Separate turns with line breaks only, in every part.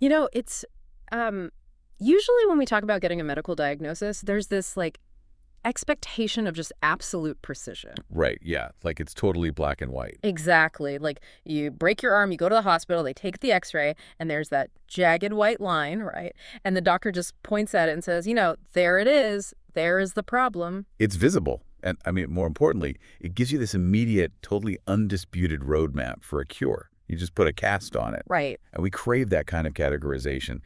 It's um, usually when we talk about getting a medical diagnosis, there's this like expectation of just absolute precision.
Right, yeah. Like it's totally black and white.
Exactly. Like you break your arm, you go to the hospital, they take the x-ray, and there's that jagged white line, right? And the doctor just points at it and says, there it is. There is the problem.
It's visible. And I mean, more importantly, it gives you this immediate, totally undisputed roadmap for a cure. You just put a cast on it.
Right.
And we crave that kind of categorization,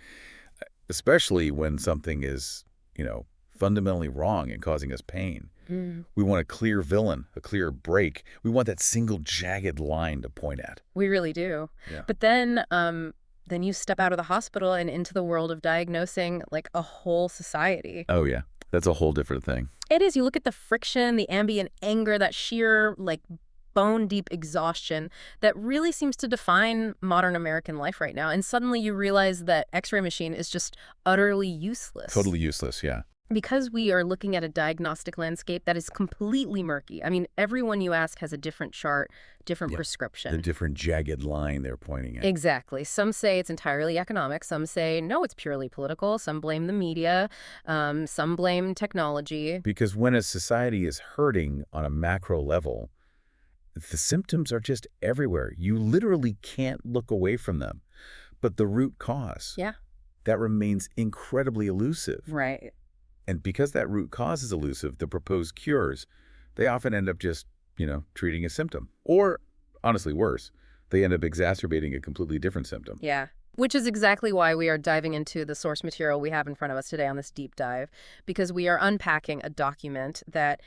especially when something is, fundamentally wrong and causing us pain.
Mm.
We want a clear villain, a clear break. We want that single jagged line to point at.
We really do.
Yeah.
But then you step out of the hospital and into the world of diagnosing like a whole society.
Oh, yeah. That's a whole different thing.
It is. You look at the friction, the ambient anger, that sheer, like, bone-deep exhaustion that really seems to define modern American life right now. And suddenly you realize that X-ray machine is just utterly useless.
Totally useless, yeah.
Because we are looking at a diagnostic landscape that is completely murky. I mean, everyone you ask has a different chart, different
Yeah.
prescription.
The different jagged line they're pointing at.
Exactly. Some say it's entirely economic. Some say, no, it's purely political. Some blame the media. Some blame technology.
Because when a society is hurting on a macro level, the symptoms are just everywhere. You literally can't look away from them. But the root cause,
Yeah.
that remains incredibly elusive.
Right.
And because that root cause is elusive, the proposed cures, they often end up just, treating a symptom. Or, honestly, worse, they end up exacerbating a completely different symptom.
Yeah. Which is exactly why we are diving into the source material we have in front of us today on this deep dive, because we are unpacking a document that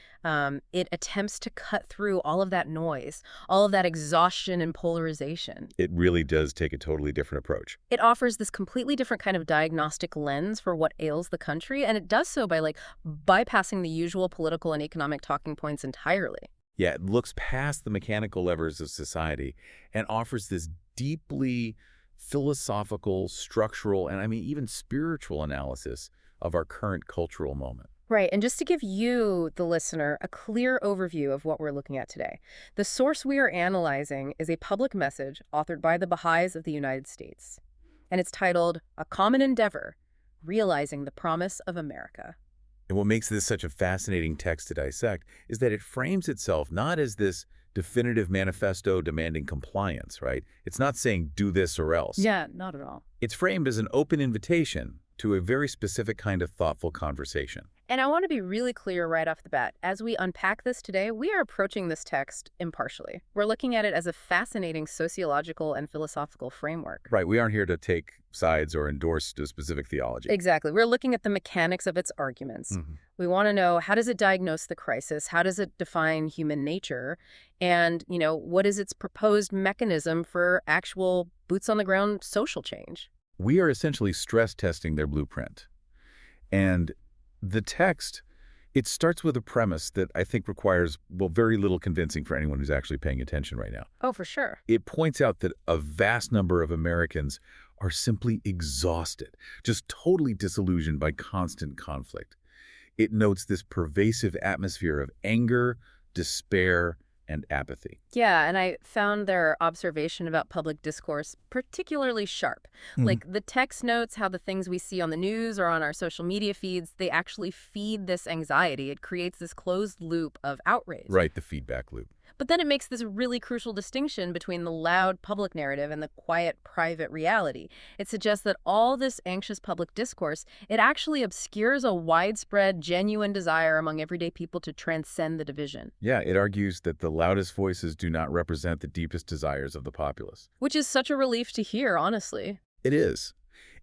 it attempts to cut through all of that noise, all of that exhaustion and polarization.
It really does take a totally different approach.
It offers this completely different kind of diagnostic lens for what ails the country, and it does so by bypassing the usual political and economic talking points entirely.
Yeah, it looks past the mechanical levers of society and offers this deeply philosophical, structural, and even spiritual analysis of our current cultural moment.
Right, and just to give you, the listener, a clear overview of what we're looking at today, the source we are analyzing is a public message authored by the Baha'is of the United States. And it's titled, A Common Endeavor, Realizing the Promise of America.
And what makes this such a fascinating text to dissect is that it frames itself not as this definitive manifesto demanding compliance, right? It's not saying do this or else.
Yeah, not at all.
It's framed as an open invitation to a very specific kind of thoughtful conversation.
And I want to be really clear right off the bat. As we unpack this today, we are approaching this text impartially. We're looking at it as a fascinating sociological and philosophical framework.
Right, we aren't here to take sides or endorse a specific theology.
Exactly. We're looking at the mechanics of its arguments. We want to know, how does it diagnose the crisis? How does it define human nature? And, what is its proposed mechanism for actual boots-on-the-ground social change?
We are essentially stress testing their blueprint. And the text, it starts with a premise that I think requires, very little convincing for anyone who's actually paying attention right now.
Oh, for sure.
It points out that a vast number of Americans are simply exhausted, just totally disillusioned by constant conflict. It notes this pervasive atmosphere of anger, despair, and apathy.
Yeah, and I found their observation about public discourse particularly sharp. Like, the text notes how the things we see on the news or on our social media feeds, they actually feed this anxiety. It creates this closed loop of outrage.
Right, the feedback loop.
But then it makes this really crucial distinction between the loud public narrative and the quiet private reality. It suggests that all this anxious public discourse, it actually obscures a widespread, genuine desire among everyday people to transcend the division.
Yeah, it argues that the loudest voices do not represent the deepest desires of the populace.
Which is such a relief to hear, honestly.
It is.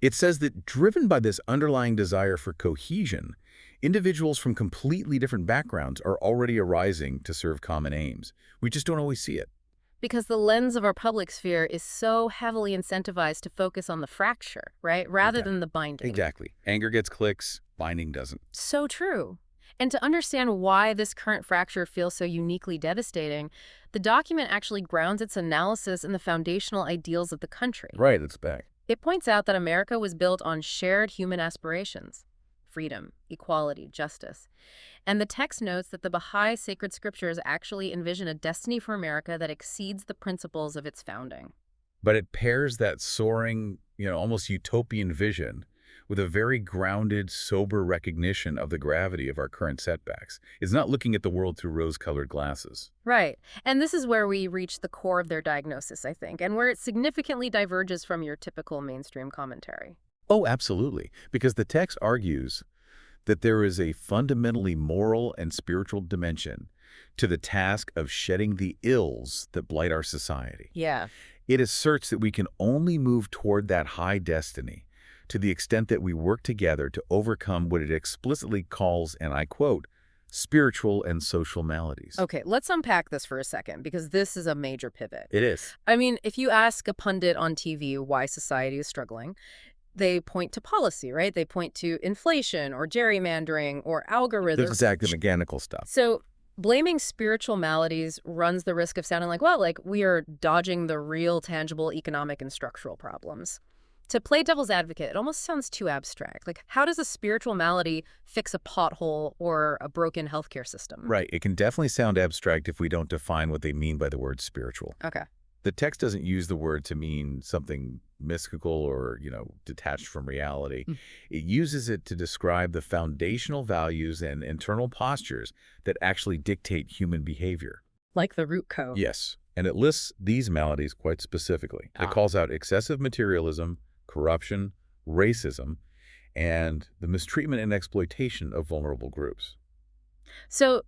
It says that driven by this underlying desire for cohesion, individuals from completely different backgrounds are already arising to serve common aims. We just don't always see it.
Because the lens of our public sphere is so heavily incentivized to focus on the fracture, right? Rather than the binding.
Exactly. Anger gets clicks, binding doesn't.
So true. And to understand why this current fracture feels so uniquely devastating, the document actually grounds its analysis in the foundational ideals of the country.
Right, it's back.
It points out that America was built on shared human aspirations: freedom, equality, justice. And the text notes that the Baha'i sacred scriptures actually envision a destiny for America that exceeds the principles of its founding.
But it pairs that soaring, almost utopian vision with a very grounded, sober recognition of the gravity of our current setbacks. It's not looking at the world through rose-colored glasses.
Right. And this is where we reach the core of their diagnosis, I think, and where it significantly diverges from your typical mainstream commentary.
Oh, absolutely. Because the text argues that there is a fundamentally moral and spiritual dimension to the task of shedding the ills that blight our society.
Yeah.
It asserts that we can only move toward that high destiny to the extent that we work together to overcome what it explicitly calls, and I quote, spiritual and social maladies.
Okay, let's unpack this for a second, because this is a major pivot.
It is.
I mean, if you ask a pundit on TV why society is struggling, they point to policy, right? They point to inflation or gerrymandering or algorithms.
There's exactly mechanical stuff.
So blaming spiritual maladies runs the risk of sounding like, well, like we are dodging the real, tangible economic and structural problems. To play devil's advocate, it almost sounds too abstract. Like, how does a spiritual malady fix a pothole or a broken healthcare system?
Right. It can definitely sound abstract if we don't define what they mean by the word spiritual.
Okay.
The text doesn't use the word to mean something mystical or, detached from reality. It uses it to describe the foundational values and internal postures that actually dictate human behavior.
Like the root code.
Yes. And it lists these maladies quite specifically. It calls out excessive materialism, corruption, racism, and the mistreatment and exploitation of vulnerable groups.
So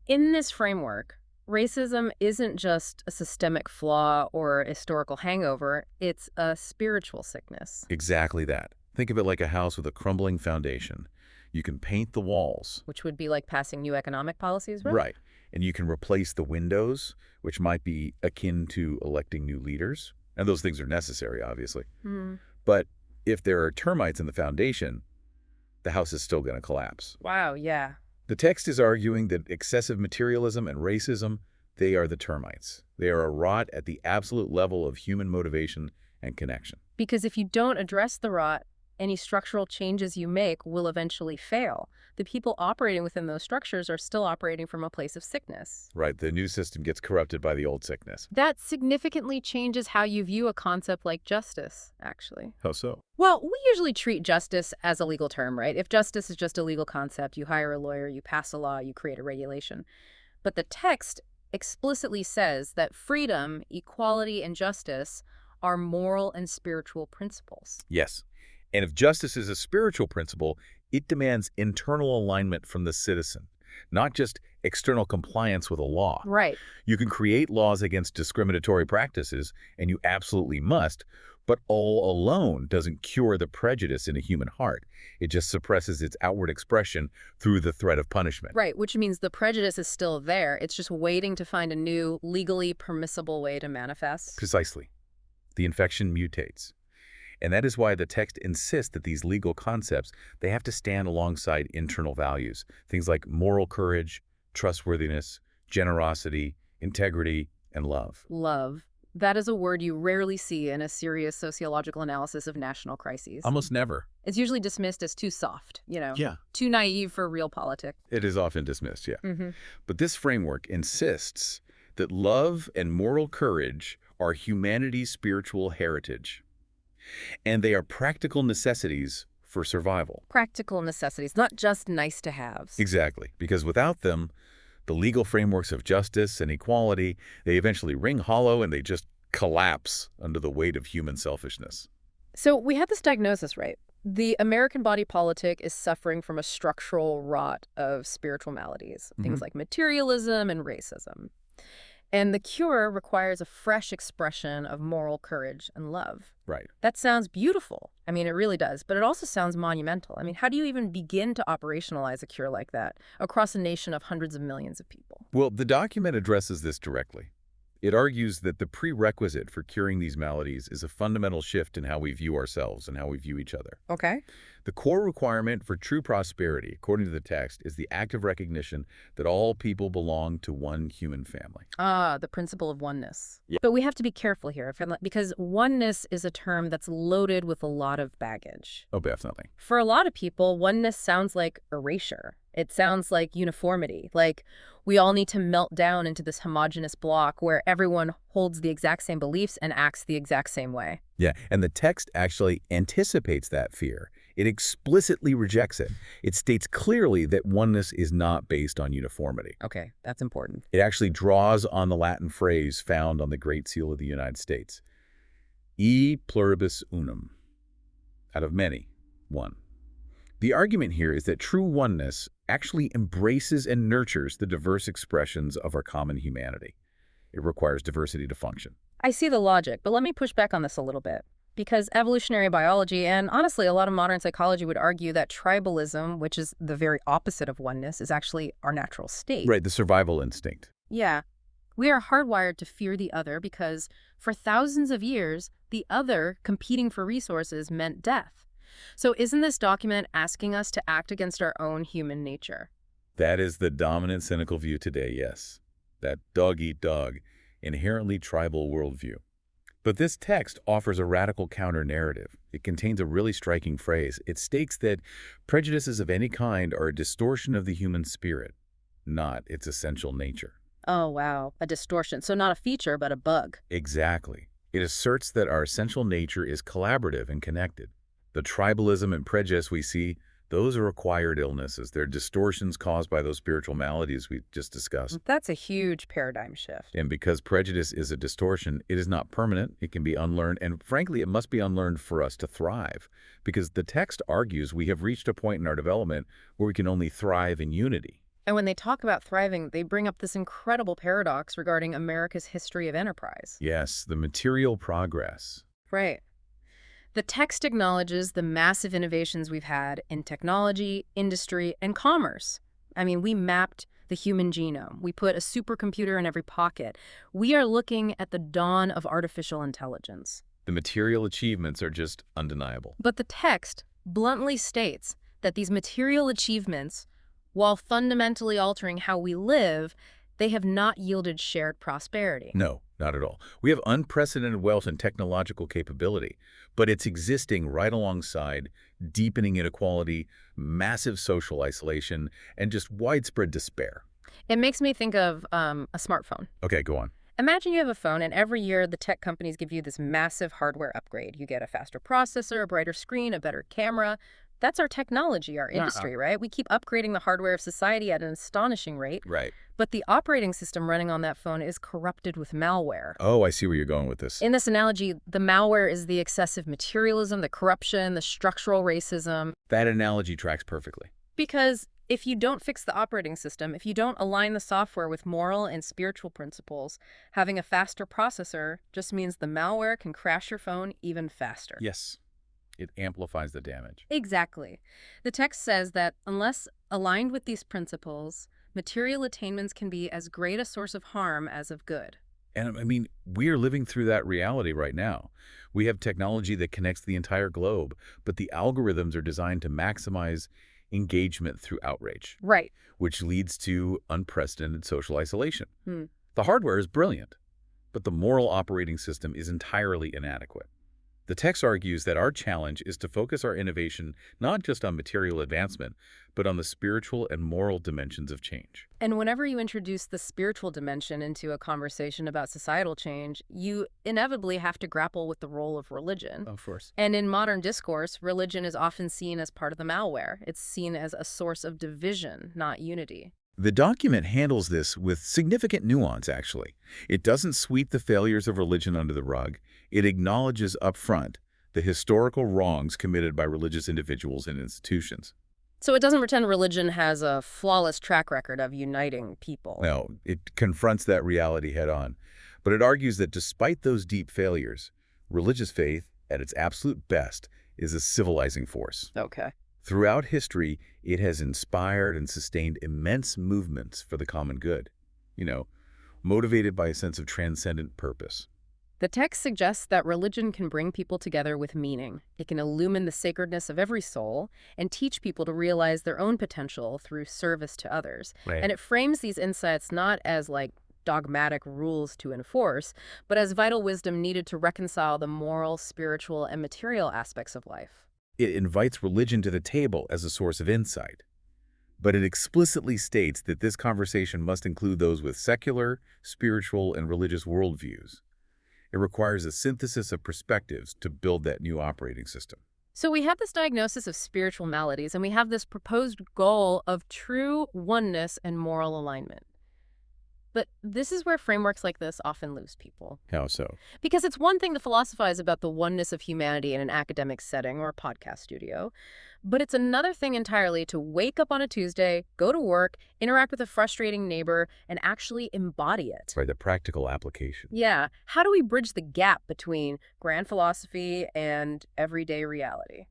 in this framework, racism isn't just a systemic flaw or a historical hangover, it's a spiritual sickness.
Exactly that. Think of it like a house with a crumbling foundation. You can paint the walls.
Which would be like passing new economic policies, right?
Right. And you can replace the windows, which might be akin to electing new leaders. And those things are necessary, obviously. But if there are termites in the foundation, the house is still going to collapse.
Wow, yeah.
The text is arguing that excessive materialism and racism, they are the termites. They are a rot at the absolute level of human motivation and connection.
Because if you don't address the rot, any structural changes you make will eventually fail. The people operating within those structures are still operating from a place of sickness.
Right, the new system gets corrupted by the old sickness.
That significantly changes how you view a concept like justice, actually.
How so?
Well, we usually treat justice as a legal term, right? If justice is just a legal concept, you hire a lawyer, you pass a law, you create a regulation. But the text explicitly says that freedom, equality, and justice are moral and spiritual principles.
Yes. And if justice is a spiritual principle, it demands internal alignment from the citizen, not just external compliance with a law.
Right.
You can create laws against discriminatory practices, and you absolutely must, but all alone doesn't cure the prejudice in a human heart. It just suppresses its outward expression through the threat of punishment.
Right, which means the prejudice is still there. It's just waiting to find a new, legally permissible way to manifest.
Precisely. The infection mutates. And that is why the text insists that these legal concepts, they have to stand alongside internal values. Things like moral courage, trustworthiness, generosity, integrity, and love.
Love. That is a word you rarely see in a serious sociological analysis of national crises.
Almost never.
It's usually dismissed as too soft,
Yeah.
too naive for real politics.
It is often dismissed, yeah. But this framework insists that love and moral courage are humanity's spiritual heritage. And they are practical necessities for survival.
Practical necessities, not just nice to haves.
Exactly, because without them, the legal frameworks of justice and equality, they eventually ring hollow and they just collapse under the weight of human selfishness.
So we had this diagnosis, right? The American body politic is suffering from a structural rot of spiritual maladies, things like materialism and racism. And the cure requires a fresh expression of moral courage and love.
Right.
That sounds beautiful. I mean, it really does. But it also sounds monumental. I mean, how do you even begin to operationalize a cure like that across a nation of hundreds of millions of people?
Well, the document addresses this directly. It argues that the prerequisite for curing these maladies is a fundamental shift in how we view ourselves and how we view each other.
Okay.
The core requirement for true prosperity, according to the text, is the active recognition that all people belong to one human family.
Ah, the principle of oneness.
Yeah.
But we have to be careful here because oneness is a term that's loaded with a lot of baggage.
Oh, definitely.
For a lot of people, oneness sounds like erasure. It sounds like uniformity, like we all need to melt down into this homogeneous block where everyone holds the exact same beliefs and acts the exact same way.
Yeah, and the text actually anticipates that fear. It explicitly rejects it. It states clearly that oneness is not based on uniformity.
Okay, that's important.
It actually draws on the Latin phrase found on the Great Seal of the United States. E pluribus unum. Out of many, one. The argument here is that true oneness actually embraces and nurtures the diverse expressions of our common humanity. It requires diversity to function.
I see the logic, but let me push back on this a little bit. Because evolutionary biology and honestly a lot of modern psychology would argue that tribalism, which is the very opposite of oneness, is actually our natural state.
Right, the survival instinct.
Yeah. We are hardwired to fear the other because for thousands of years, the other competing for resources meant death. So isn't this document asking us to act against our own human nature?
That is the dominant cynical view today, yes. That dog-eat-dog, inherently tribal worldview. But this text offers a radical counter-narrative. It contains a really striking phrase. It states that prejudices of any kind are a distortion of the human spirit, not its essential nature.
Oh, wow. A distortion. So not a feature, but a bug.
Exactly. It asserts that our essential nature is collaborative and connected. The tribalism and prejudice we see, those are acquired illnesses. They're distortions caused by those spiritual maladies we just discussed.
That's a huge paradigm shift.
And because prejudice is a distortion, it is not permanent. It can be unlearned. And frankly, it must be unlearned for us to thrive. Because the text argues we have reached a point in our development where we can only thrive in unity.
And when they talk about thriving, they bring up this incredible paradox regarding America's history of enterprise.
Yes, the material progress.
Right. The text acknowledges the massive innovations we've had in technology, industry, and commerce. I mean, we mapped the human genome. We put a supercomputer in every pocket. We are looking at the dawn of artificial intelligence.
The material achievements are just undeniable.
But the text bluntly states that these material achievements, while fundamentally altering how we live, they have not yielded shared prosperity.
No, not at all. We have unprecedented wealth and technological capability, but it's existing right alongside deepening inequality, massive social isolation, and just widespread despair.
It makes me think of a smartphone.
Okay, go on.
Imagine you have a phone, and every year the tech companies give you this massive hardware upgrade. You get a faster processor, a brighter screen, a better camera. That's our technology, our industry, right? We keep upgrading the hardware of society at an astonishing rate.
Right.
But the operating system running on that phone is corrupted with malware.
Oh, I see where you're going with this.
In this analogy, the malware is the excessive materialism, the corruption, the structural racism.
That analogy tracks perfectly.
Because if you don't fix the operating system, if you don't align the software with moral and spiritual principles, having a faster processor just means the malware can crash your phone even faster.
Yes. It amplifies the damage.
Exactly. The text says that unless aligned with these principles, material attainments can be as great a source of harm as of good.
And I mean, we're living through that reality right now. We have technology that connects the entire globe, but the algorithms are designed to maximize engagement through outrage.
Right.
Which leads to unprecedented social isolation. The hardware is brilliant, but the moral operating system is entirely inadequate. The text argues that our challenge is to focus our innovation not just on material advancement, but on the spiritual and moral dimensions of change.
And whenever you introduce the spiritual dimension into a conversation about societal change, you inevitably have to grapple with the role of religion.
Of course.
And in modern discourse, religion is often seen as part of the malware. It's seen as a source of division, not unity.
The document handles this with significant nuance, actually. It doesn't sweep the failures of religion under the rug. It acknowledges up front the historical wrongs committed by religious individuals and institutions.
So it doesn't pretend religion has a flawless track record of uniting people.
No, it confronts that reality head-on. But it argues that despite those deep failures, religious faith, at its absolute best, is a civilizing force.
Okay.
Throughout history, it has inspired and sustained immense movements for the common good, motivated by a sense of transcendent purpose.
The text suggests that religion can bring people together with meaning. It can illumine the sacredness of every soul and teach people to realize their own potential through service to others.
Right.
And it frames these insights not as dogmatic rules to enforce, but as vital wisdom needed to reconcile the moral, spiritual, and material aspects of life.
It invites religion to the table as a source of insight. But it explicitly states that this conversation must include those with secular, spiritual, and religious worldviews. It requires a synthesis of perspectives to build that new operating system.
So we have this diagnosis of spiritual maladies, and we have this proposed goal of true oneness and moral alignment. But this is where frameworks like this often lose people.
How so?
Because it's one thing to philosophize about the oneness of humanity in an academic setting or a podcast studio, but it's another thing entirely to wake up on a Tuesday, go to work, interact with a frustrating neighbor, and actually embody it.
Right, the practical application.
Yeah. How do we bridge the gap between grand philosophy and everyday reality?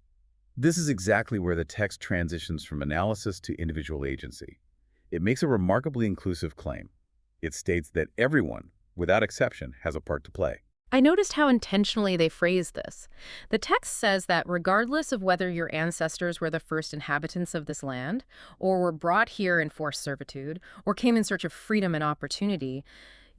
This is exactly where the text transitions from analysis to individual agency. It makes a remarkably inclusive claim. It states that everyone, without exception, has a part to play.
I noticed how intentionally they phrase this. The text says that regardless of whether your ancestors were the first inhabitants of this land, or were brought here in forced servitude, or came in search of freedom and opportunity,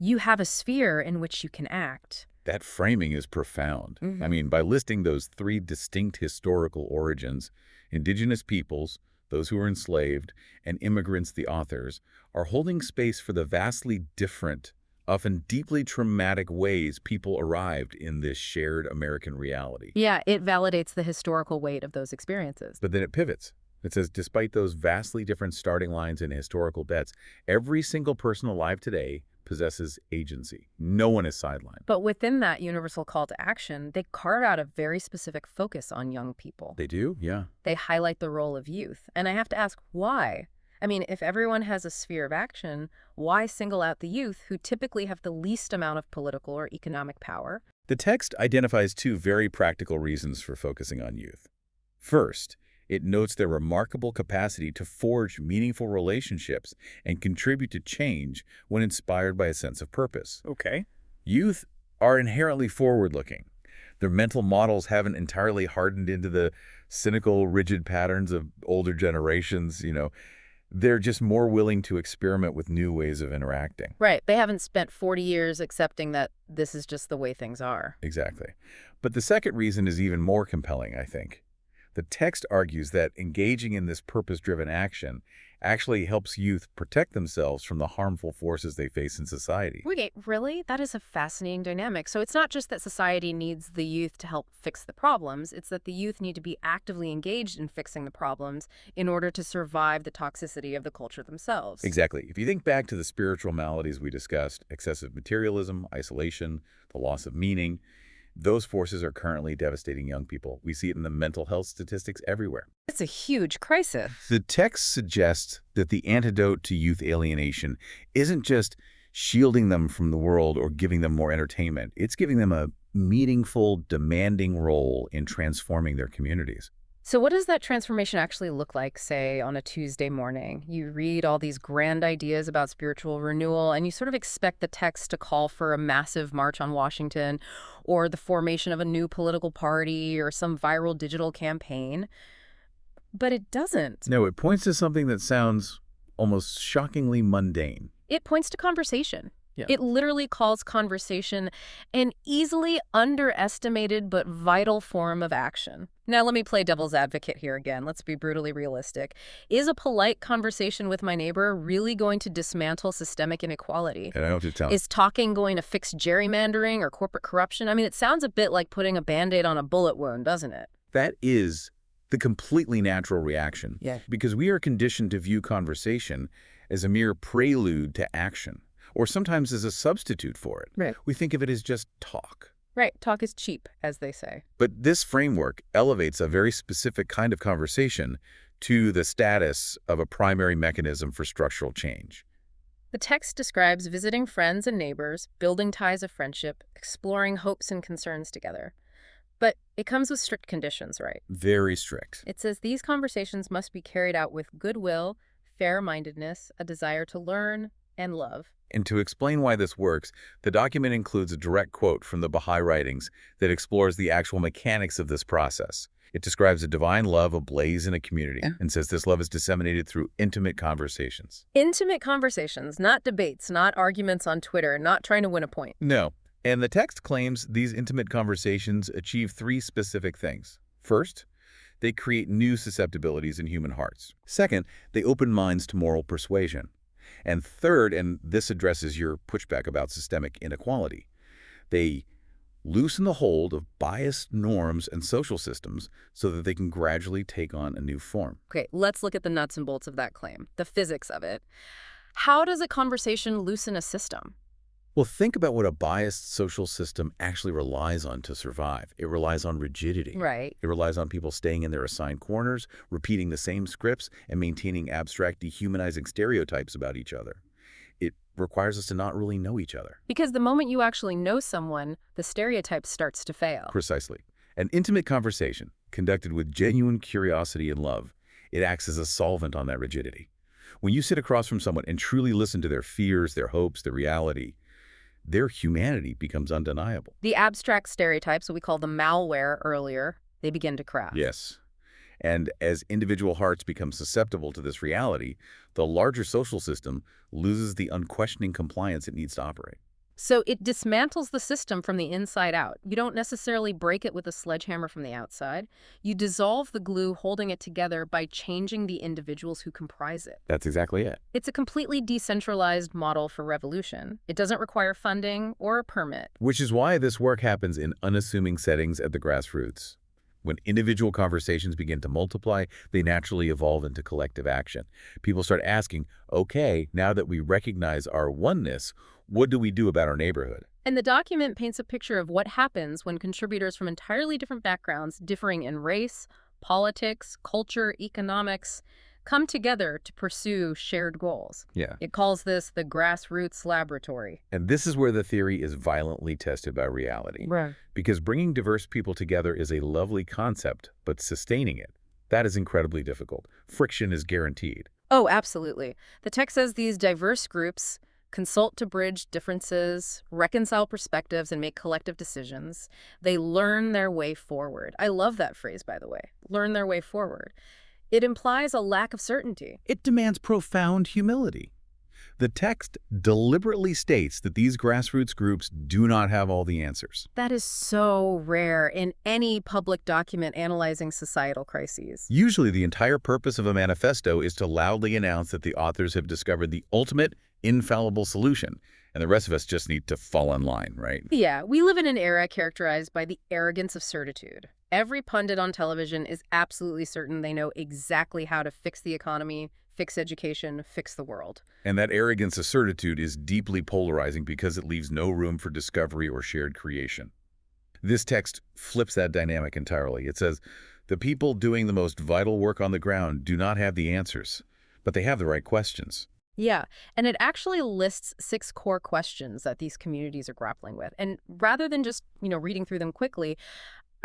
you have a sphere in which you can act.
That framing is profound.
Mhm.
I mean, by listing those three distinct historical origins, indigenous peoples, those who were enslaved, and immigrants, the authors, are holding space for the vastly different, often deeply traumatic ways people arrived in this shared American reality.
Yeah, it validates the historical weight of those experiences.
But then it pivots. It says, despite those vastly different starting lines and historical bets, every single person alive today possesses agency. No one is sidelined.
But within that universal call to action, they carve out a very specific focus on young people.
They do? Yeah.
They highlight the role of youth. And I have to ask, why? I mean, if everyone has a sphere of action, why single out the youth who typically have the least amount of political or economic power?
The text identifies two very practical reasons for focusing on youth. First, it notes their remarkable capacity to forge meaningful relationships and contribute to change when inspired by a sense of purpose.
Okay.
Youth are inherently forward-looking. Their mental models haven't entirely hardened into the cynical, rigid patterns of older generations, They're just more willing to experiment with new ways of interacting.
Right. They haven't spent 40 years accepting that this is just the way things are.
Exactly. But the second reason is even more compelling, I think. The text argues that engaging in this purpose-driven action actually helps youth protect themselves from the harmful forces they face in society.
Wait, really? That is a fascinating dynamic. So it's not just that society needs the youth to help fix the problems, it's that the youth need to be actively engaged in fixing the problems in order to survive the toxicity of the culture themselves.
Exactly. If you think back to the spiritual maladies we discussed, excessive materialism, isolation, the loss of meaning, those forces are currently devastating young people. We see it in the mental health statistics everywhere.
It's a huge crisis.
The text suggests that the antidote to youth alienation isn't just shielding them from the world or giving them more entertainment. It's giving them a meaningful, demanding role in transforming their communities.
So what does that transformation actually look like, say, on a Tuesday morning? You read all these grand ideas about spiritual renewal, and you sort of expect the text to call for a massive march on Washington or the formation of a new political party or some viral digital campaign. But it doesn't.
No, it points to something that sounds almost shockingly mundane.
It points to conversation.
Yeah.
It literally calls conversation an easily underestimated but vital form of action. Now, let me play devil's advocate here again. Let's be brutally realistic. Is a polite conversation with my neighbor really going to dismantle systemic inequality?
And I don't have to tell
Is talking going to fix gerrymandering or corporate corruption? I mean, it sounds a bit like putting a Band-Aid on a bullet wound, doesn't it?
that is the completely natural reaction.
Yeah.
Because we are conditioned to view conversation as a mere prelude to action, or sometimes as a substitute for it.
Right.
We think of it as just talk.
Right. Talk is cheap, as they say.
But this framework elevates a very specific kind of conversation to the status of a primary mechanism for structural change.
The text describes visiting friends and neighbors, building ties of friendship, exploring hopes and concerns together. But it comes with strict conditions, right?
Very strict.
It says these conversations must be carried out with goodwill, fair-mindedness, a desire to learn, and love.
And to explain why this works, the document includes a direct quote from the Baha'i writings that explores the actual mechanics of this process. It describes a divine love ablaze in a community and says this love is disseminated through intimate conversations.
Intimate conversations, not debates, not arguments on Twitter, not trying to win a point.
No. And the text claims these intimate conversations achieve three specific things. First, They create new susceptibilities in human hearts. Second, they open minds to moral persuasion. And third, and this addresses your pushback about systemic inequality, they loosen the hold of biased norms and social systems so that they can gradually take on a new form.
Okay, let's look at the nuts and bolts of that claim, the physics of it. How does a conversation loosen a system?
Well, think about what a biased social system actually relies on to survive. It relies on rigidity.
Right.
It relies on people staying in their assigned corners, repeating the same scripts, and maintaining abstract, dehumanizing stereotypes about each other. It requires us to not really know each other.
Because the moment you actually know someone, the stereotype starts to fail.
Precisely. An intimate conversation, conducted with genuine curiosity and love, it acts as a solvent on that rigidity. When you sit across from someone and truly listen to their fears, their hopes, their reality, their humanity becomes undeniable.
The abstract stereotypes, what we call the malware earlier, they begin to crack.
Yes. And as individual hearts become susceptible to this reality, the larger social system loses the unquestioning compliance it needs to operate.
So it dismantles the system from the inside out. You don't necessarily break it with a sledgehammer from the outside. You dissolve the glue holding it together by changing the individuals who comprise it.
That's exactly it.
It's a completely decentralized model for revolution. It doesn't require funding or a permit.
Which is why this work happens in unassuming settings at the grassroots. When individual conversations begin to multiply, they naturally evolve into collective action. People start asking, okay, now that we recognize our oneness, what do we do about our neighborhood?
And the document paints a picture of what happens when contributors from entirely different backgrounds, differing in race, politics, culture, economics, come together to pursue shared goals.
Yeah.
It calls this the grassroots laboratory.
And this is where the theory is violently tested by reality.
Right.
Because bringing diverse people together is a lovely concept, but sustaining it, that is incredibly difficult. Friction is guaranteed.
Oh, absolutely. The text says these diverse groups consult to bridge differences, reconcile perspectives, and make collective decisions. They learn their way forward. I love that phrase, by the way. Learn their way forward. It implies a lack of certainty.
It demands profound humility. The text deliberately states that these grassroots groups do not have all the answers.
That is so rare in any public document analyzing societal crises.
Usually, the entire purpose of a manifesto is to loudly announce that the authors have discovered the ultimate, infallible solution, and the rest of us just need to fall in line, right?
Yeah, we live in an era characterized by the arrogance of certitude. Every pundit on television is absolutely certain they know exactly how to fix the economy, fix education, fix the world.
And that arrogance of certitude is deeply polarizing because it leaves no room for discovery or shared creation. This text flips that dynamic entirely. It says, the people doing the most vital work on the ground do not have the answers, but they have the right questions.
Yeah, and it actually lists 6 core questions that these communities are grappling with. And rather than just, reading through them quickly,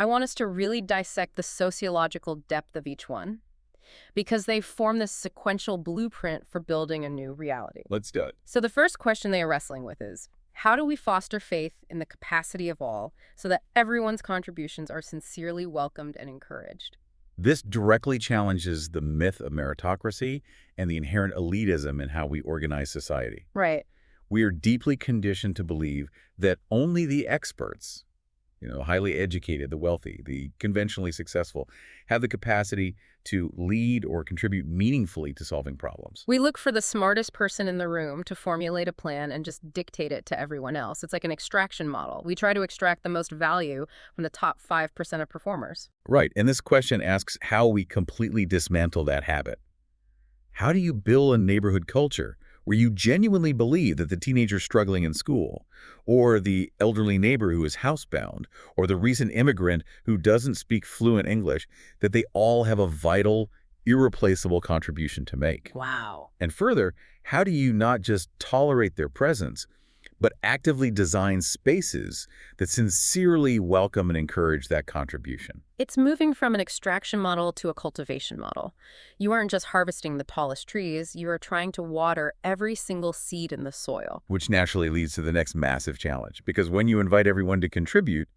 I want us to really dissect the sociological depth of each one, because they form this sequential blueprint for building a new reality.
Let's do it.
So the first question they are wrestling with is, how do we foster faith in the capacity of all so that everyone's contributions are sincerely welcomed and encouraged?
This directly challenges the myth of meritocracy and the inherent elitism in how we organize society.
Right.
We are deeply conditioned to believe that only the experts, highly educated, the wealthy, the conventionally successful, have the capacity to lead or contribute meaningfully to solving problems.
We look for the smartest person in the room to formulate a plan and just dictate it to everyone else. It's like an extraction model. We try to extract the most value from the top 5% of performers.
Right, and this question asks how we completely dismantle that habit. How do you build a neighborhood culture where you genuinely believe that the teenager struggling in school, or the elderly neighbor who is housebound, or the recent immigrant who doesn't speak fluent English, that they all have a vital, irreplaceable contribution to make?
Wow.
And further, how do you not just tolerate their presence, but actively design spaces that sincerely welcome and encourage that contribution?
It's moving from an extraction model to a cultivation model. You aren't just harvesting the tallest trees, you are trying to water every single seed in the soil.
Which naturally leads to the next massive challenge, because when you invite everyone to contribute,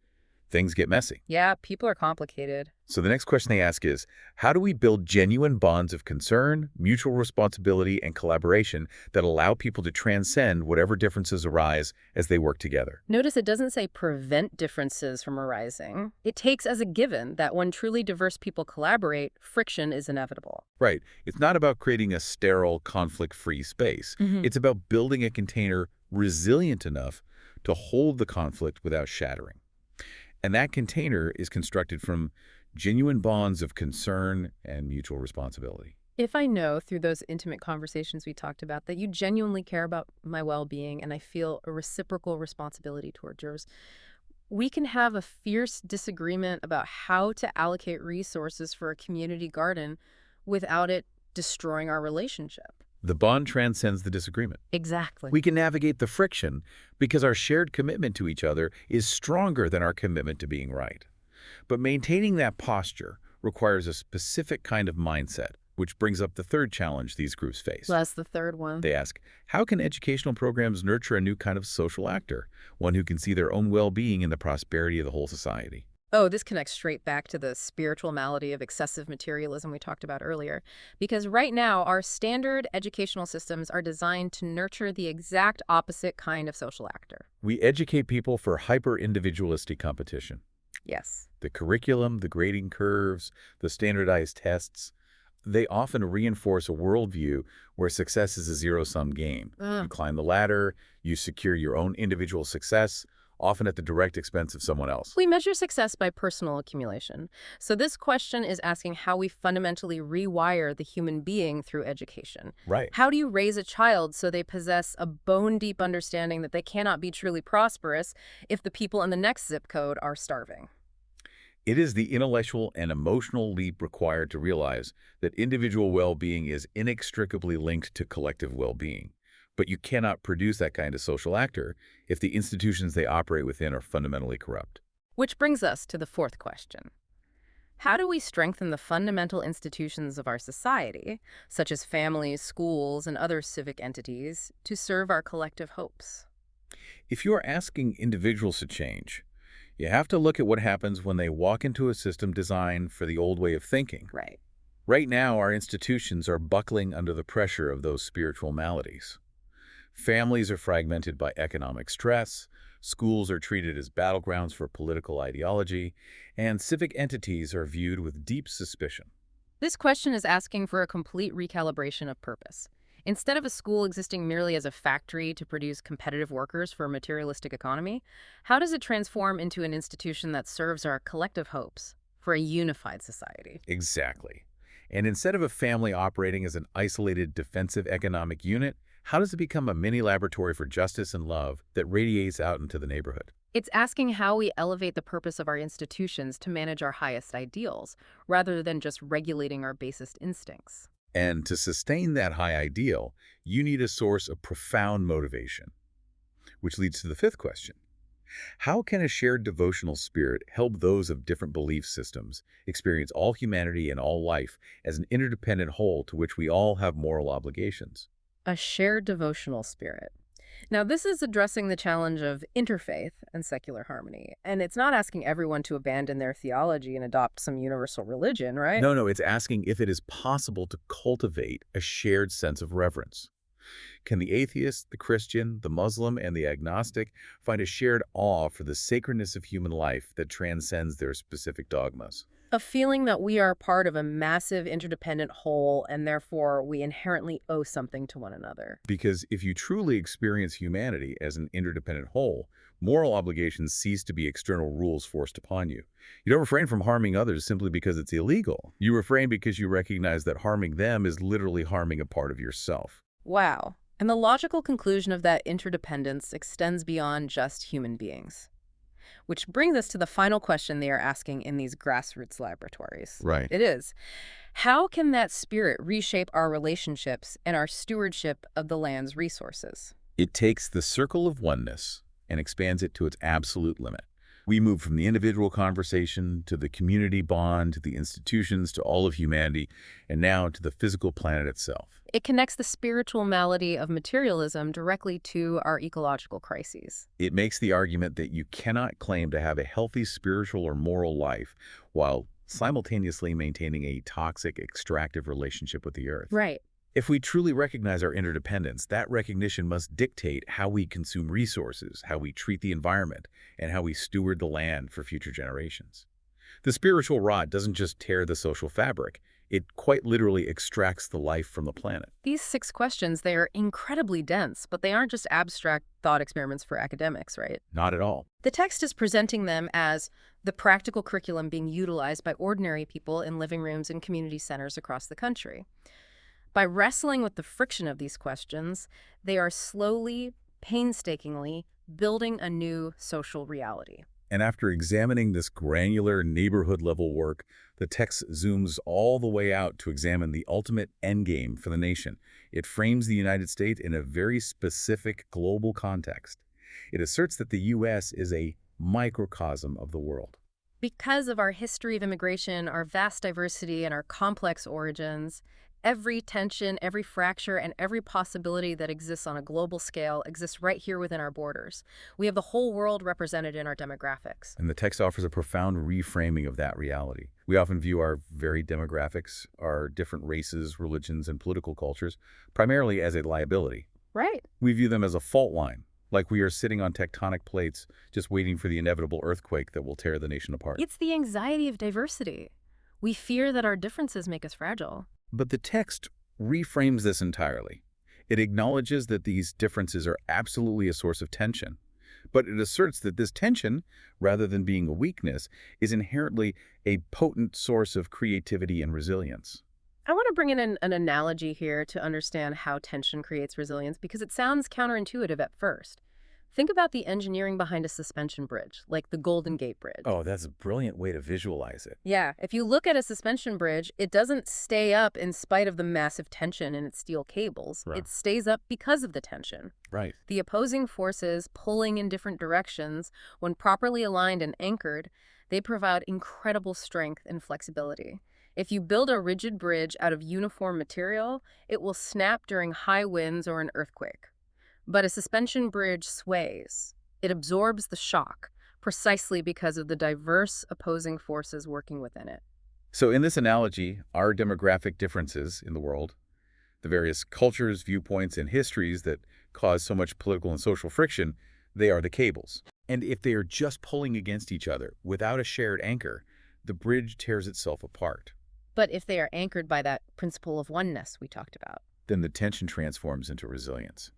things get messy.
Yeah, people are complicated.
So the next question they ask is, how do we build genuine bonds of concern, mutual responsibility, and collaboration that allow people to transcend whatever differences arise as they work together?
Notice it doesn't say prevent differences from arising. It takes as a given that when truly diverse people collaborate, friction is inevitable.
Right. It's not about creating a sterile, conflict-free space. It's about building a container resilient enough to hold the conflict without shattering. And that container is constructed from genuine bonds of concern and mutual responsibility.
If I know through those intimate conversations we talked about that you genuinely care about my well-being and I feel a reciprocal responsibility towards yours, we can have a fierce disagreement about how to allocate resources for a community garden without it destroying our relationship.
The bond transcends the disagreement.
Exactly.
We can navigate the friction because our shared commitment to each other is stronger than our commitment to being right. But maintaining that posture requires a specific kind of mindset, which brings up the third challenge these groups face.
So that's the third one.
They ask, how can educational programs nurture a new kind of social actor, one who can see their own well-being in the prosperity of the whole society?
Oh, this connects straight back to the spiritual malady of excessive materialism we talked about earlier. Because right now, our standard educational systems are designed to nurture the exact opposite kind of social actor.
We educate people for hyper-individualistic competition.
Yes.
The curriculum, the grading curves, the standardized tests, they often reinforce a worldview where success is a zero-sum game. You climb the ladder, you secure your own individual success, often at the direct expense of someone else.
We measure success by personal accumulation. So this question is asking how we fundamentally rewire the human being through education.
Right.
How do you raise a child so they possess a bone-deep understanding that they cannot be truly prosperous if the people in the next zip code are starving?
It is the intellectual and emotional leap required to realize that individual well-being is inextricably linked to collective well-being. But you cannot produce that kind of social actor if the institutions they operate within are fundamentally corrupt.
Which brings us to the fourth question. How do we strengthen the fundamental institutions of our society, such as families, schools, and other civic entities, to serve our collective hopes?
If you are asking individuals to change, you have to look at what happens when they walk into a system designed for the old way of thinking.
Right.
Right now, our institutions are buckling under the pressure of those spiritual maladies. Families are fragmented by economic stress, schools are treated as battlegrounds for political ideology, and civic entities are viewed with deep suspicion.
This question is asking for a complete recalibration of purpose. Instead of a school existing merely as a factory to produce competitive workers for a materialistic economy, how does it transform into an institution that serves our collective hopes for a unified society?
Exactly. And instead of a family operating as an isolated defensive economic unit, how does it become a mini laboratory for justice and love that radiates out into the neighborhood?
It's asking how we elevate the purpose of our institutions to manage our highest ideals, rather than just regulating our basest instincts.
And to sustain that high ideal, you need a source of profound motivation. Which leads to the fifth question. How can a shared devotional spirit help those of different belief systems experience all humanity and all life as an interdependent whole to which we all have moral obligations?
A shared devotional spirit. Now, this is addressing the challenge of interfaith and secular harmony, and it's not asking everyone to abandon their theology and adopt some universal religion, right?
No, it's asking if it is possible to cultivate a shared sense of reverence. Can the atheist, the Christian, the Muslim, and the agnostic find a shared awe for the sacredness of human life that transcends their specific dogmas?
A feeling that we are part of a massive interdependent whole, and therefore we inherently owe something to one another.
Because if you truly experience humanity as an interdependent whole, moral obligations cease to be external rules forced upon you. You don't refrain from harming others simply because it's illegal. You refrain because you recognize that harming them is literally harming a part of yourself.
Wow. And the logical conclusion of that interdependence extends beyond just human beings. Which brings us to the final question they are asking in these grassroots laboratories.
Right.
It is, how can that spirit reshape our relationships and our stewardship of the land's resources?
It takes the circle of oneness and expands it to its absolute limit, We move from the individual conversation to the community bond, to the institutions, to all of humanity, and now to the physical planet itself.
It connects the spiritual malady of materialism directly to our ecological crises.
It makes the argument that you cannot claim to have a healthy spiritual or moral life while simultaneously maintaining a toxic, extractive relationship with the earth.
Right.
If we truly recognize our interdependence, that recognition must dictate how we consume resources, how we treat the environment, and how we steward the land for future generations. The spiritual rot doesn't just tear the social fabric, it quite literally extracts the life from the planet.
These 6 questions, they are incredibly dense, but they aren't just abstract thought experiments for academics, right?
Not at all.
The text is presenting them as the practical curriculum being utilized by ordinary people in living rooms and community centers across the country. By wrestling with the friction of these questions, they are slowly, painstakingly building a new social reality.
And after examining this granular neighborhood-level work, the text zooms all the way out to examine the ultimate endgame for the nation. It frames the United States in a very specific global context. It asserts that the U.S. is a microcosm of the world.
Because of our history of immigration, our vast diversity, and our complex origins, every tension, every fracture, and every possibility that exists on a global scale exists right here within our borders. We have the whole world represented in our demographics.
And the text offers a profound reframing of that reality. We often view our varied demographics, our different races, religions, and political cultures, primarily as a liability.
Right.
We view them as a fault line, like we are sitting on tectonic plates just waiting for the inevitable earthquake that will tear the nation apart.
It's the anxiety of diversity. We fear that our differences make us fragile.
But the text reframes this entirely. It acknowledges that these differences are absolutely a source of tension. But it asserts that this tension, rather than being a weakness, is inherently a potent source of creativity and resilience.
I want to bring in an analogy here to understand how tension creates resilience because it sounds counterintuitive at first. Think about the engineering behind a suspension bridge, like the Golden Gate Bridge.
Oh, that's a brilliant way to visualize it.
Yeah, if you look at a suspension bridge, it doesn't stay up in spite of the massive tension in its steel cables.
Right.
It stays up because of the tension.
Right.
The opposing forces pulling in different directions, when properly aligned and anchored, they provide incredible strength and flexibility. If you build a rigid bridge out of uniform material, it will snap during high winds or an earthquake. But a suspension bridge sways. It absorbs the shock, precisely because of the diverse opposing forces working within it.
So in this analogy, our demographic differences in the world, the various cultures, viewpoints, and histories that cause so much political and social friction, they are the cables. And if they are just pulling against each other without a shared anchor, the bridge tears itself apart.
But if they are anchored by that principle of oneness we talked about,
Then the tension transforms into resilience.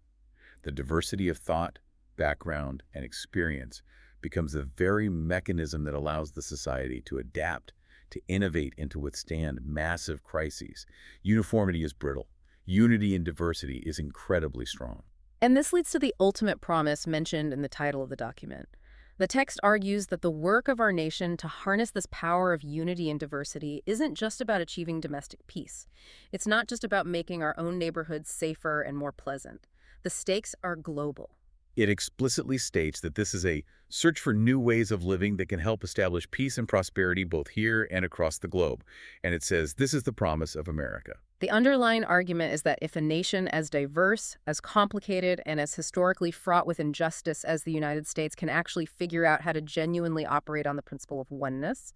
The diversity of thought, background, and experience becomes the very mechanism that allows the society to adapt, to innovate, and to withstand massive crises. Uniformity is brittle. Unity in diversity is incredibly strong.
and this leads to the ultimate promise mentioned in the title of the document. The text argues that the work of our nation to harness this power of unity and diversity isn't just about achieving domestic peace. It's not just about making our own neighborhoods safer and more pleasant. The stakes are global.
It explicitly states that this is a search for new ways of living that can help establish peace and prosperity both here and across the globe. And it says this is the promise of America.
The underlying argument is that if a nation as diverse, as complicated, and as historically fraught with injustice as the United States can actually figure out how to genuinely operate on the principle of oneness,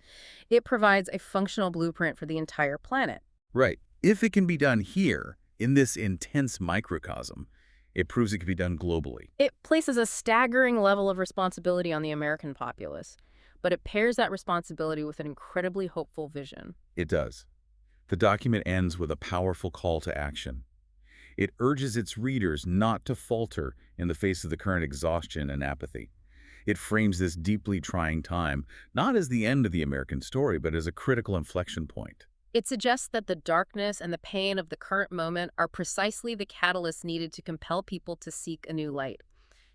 it provides a functional blueprint for the entire planet.
Right. If it can be done here, in this intense microcosm, it proves it can be done globally.
It places a staggering level of responsibility on the American populace, but it pairs that responsibility with an incredibly hopeful vision.
It does. The document ends with a powerful call to action. It urges its readers not to falter in the face of the current exhaustion and apathy. It frames this deeply trying time not as the end of the American story, but as a critical inflection point.
It suggests that the darkness and the pain of the current moment are precisely the catalyst needed to compel people to seek a new light.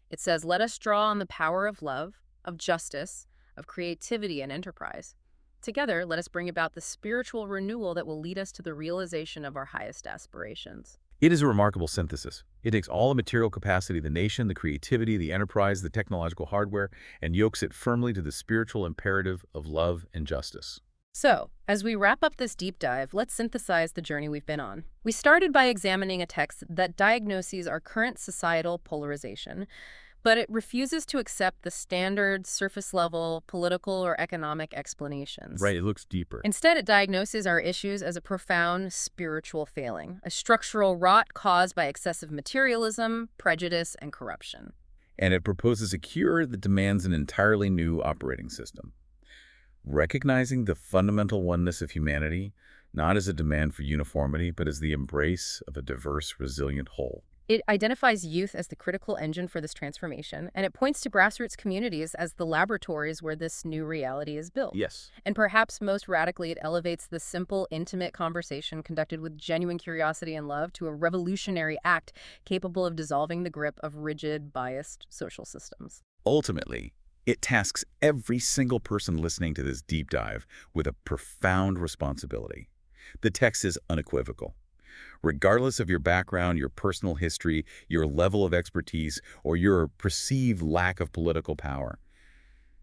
It says, let us draw on the power of love, of justice, of creativity and enterprise. Together, let us bring about the spiritual renewal that will lead us to the realization of our highest aspirations.
It is a remarkable synthesis. It takes all the material capacity of the nation, the creativity, the enterprise, the technological hardware, and yokes it firmly to the spiritual imperative of love and justice.
So, as we wrap up this deep dive, let's synthesize the journey we've been on. We started by examining a text that diagnoses our current societal polarization, but it refuses to accept the standard, surface-level political or economic explanations.
Right, it looks deeper.
Instead, it diagnoses our issues as a profound spiritual failing, a structural rot caused by excessive materialism, prejudice, and corruption.
And it proposes a cure that demands an entirely new operating system. Recognizing the fundamental oneness of humanity, not as a demand for uniformity, but as the embrace of a diverse, resilient whole.
It identifies youth as the critical engine for this transformation, and it points to grassroots communities as the laboratories where this new reality is built.
Yes.
And perhaps most radically, it elevates the simple, intimate conversation conducted with genuine curiosity and love to a revolutionary act capable of dissolving the grip of rigid, biased social systems.
Ultimately, it tasks every single person listening to this deep dive with a profound responsibility. The text is unequivocal. Regardless of your background, your personal history, your level of expertise, or your perceived lack of political power,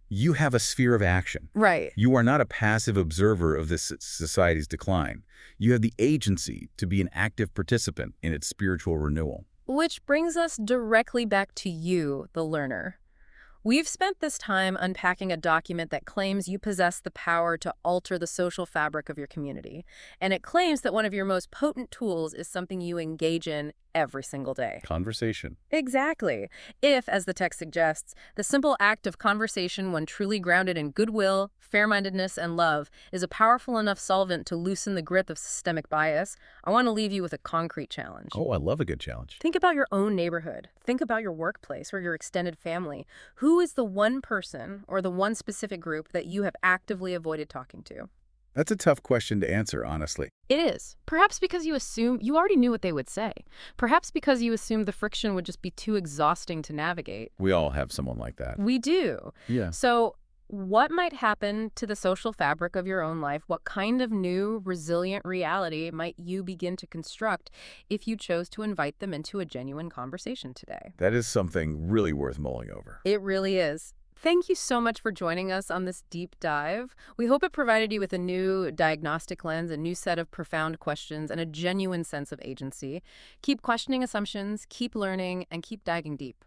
you have a sphere of action.
Right.
You are not a passive observer of this society's decline. You have the agency to be an active participant in its spiritual renewal.
Which brings us directly back to you, the learner. We've spent this time unpacking a document that claims you possess the power to alter the social fabric of your community. And it claims that one of your most potent tools is something you engage in every single day.
Conversation.
Exactly. If, as the text suggests, the simple act of conversation, when truly grounded in goodwill, fair-mindedness, and love, is a powerful enough solvent to loosen the grip of systemic bias, I want to leave you with a concrete challenge.
Oh, I love a good challenge.
Think about your own neighborhood. Think about your workplace or your extended family. Who is the one person or the one specific group that you have actively avoided talking to?
That's a tough question to answer, honestly.
It is. Perhaps because you already knew what they would say. Perhaps because you assumed the friction would just be too exhausting to navigate.
We all have someone like that.
We do.
Yeah.
So what might happen to the social fabric of your own life? What kind of new, resilient reality might you begin to construct if you chose to invite them into a genuine conversation today?
That is something really worth mulling over.
It really is. Thank you so much for joining us on this deep dive. We hope it provided you with a new diagnostic lens, a new set of profound questions, and a genuine sense of agency. Keep questioning assumptions, keep learning, and keep diving deep.